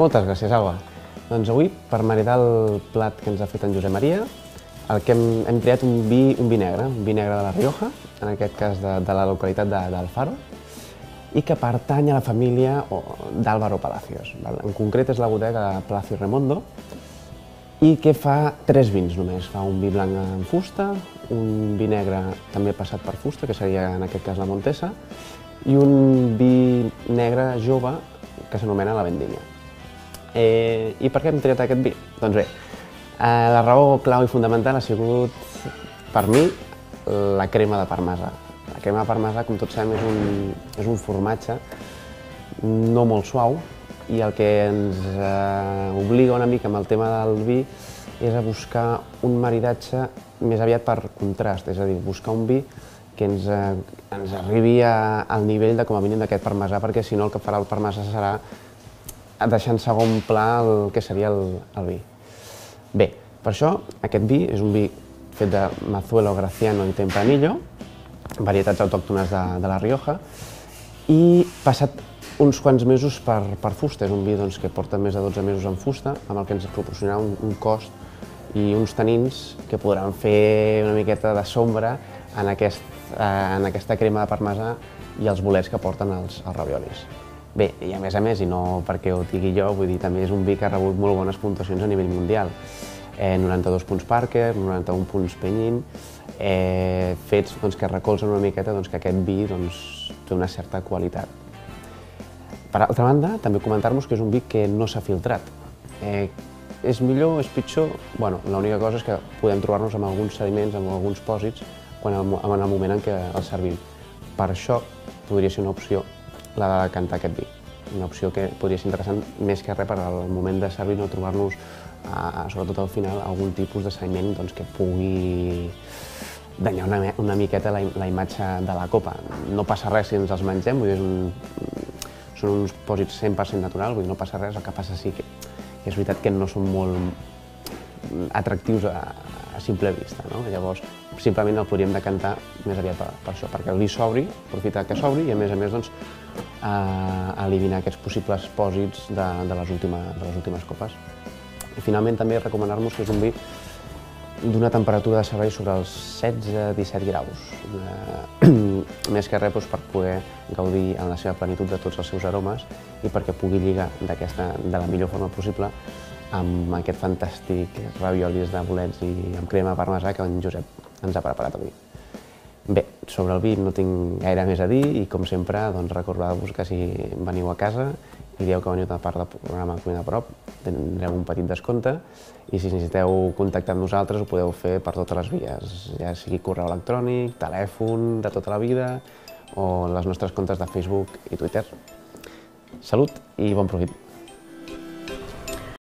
Moltes gràcies, Alba. Doncs avui, per maridar el plat que ens ha fet en Josep Maria, el que hem triat un vi negre de la Rioja, en aquest cas de la localitat d'Alfaro, i que pertany a la família d'Álvaro Palacios. En concret és la bodega Palacio Remondo, i que fa 3 vins només. Fa un vi blanc en fusta, un vi negre també passat per fusta, que seria en aquest cas la Montesa, i un vi negre jove que s'anomena la Vendimia. I per què hem triat aquest vi? Doncs bé, la raó clau i fundamental ha sigut, per mi, la crema de parmesà. La crema de parmesà, com tots sabem, és un formatge no molt suau, i el que ens obliga una mica amb el tema del vi és a buscar un maridatge més aviat per contrast, és a dir, buscar un vi que ens arribi al nivell de, com a mínim, d'aquest parmesà, perquè si no el que farà el parmesà serà deixar en segon pla el que seria el vi. Bé, per això aquest vi és un vi fet de Mazuelo, Graciano i Tempranillo, varietats autòctones de la Rioja, i passat uns quants mesos per fusta. És un vi que porta més de 12 mesos en fusta, amb el que ens proporcionarà un cost i uns tanins que podran fer una miqueta de sombra en aquesta crema de parmesà i els bolets que porten els raviolis. Bé, i a més, i no perquè ho digui jo, vull dir, també és un vi que ha rebut molt bones puntuacions a nivell mundial. 92 punts Parker, 91 punts Peñín, fets que recolzen una miqueta que aquest vi té una certa qualitat. Per altra banda, també comentar-vos que és un vi que no s'ha filtrat. És millor, és pitjor? Bueno, l'única cosa és que podem trobar-nos amb alguns sediments, amb alguns pòsits, en el moment en què el servim. Per això podria ser una opció la de decantar aquest vi. Una opció que podria ser interessant més que res per al moment de servir, no trobar-nos, sobretot al final, algun tipus de sediment que pugui danyar una miqueta la imatge de la copa. No passa res si ens els mengem, vull dir, són uns pòsits 100% naturals, vull dir, no passa res, el que passa sí que és veritat que no són molt atractius a simple vista, no? Llavors, simplement el podríem decantar més aviat per això, perquè el vi s'obri, aprofitar que s'obri i a més, eliminar aquests possibles pòsits de les últimes copes. I finalment també recomanar-vos que és un vi d'una temperatura de servei sobre els 16-17 graus. Més que res per poder gaudir en la seva plenitud de tots els seus aromes i perquè pugui lligar de la millor forma possible amb aquest fantàstic raviolis de bolets i amb crema parmesà que en Josep ens ha preparat avui. Bé, sobre el vi no tinc gaire més a dir i, com sempre, recordeu-vos que si veniu a casa i dieu que veniu de part del programa Cuina a Prop, tindreu un petit descompte i si necessiteu contactar amb nosaltres ho podeu fer per totes les vies, ja sigui correu electrònic, telèfon de tota la vida o les nostres comptes de Facebook i Twitter. Salut i bon profit!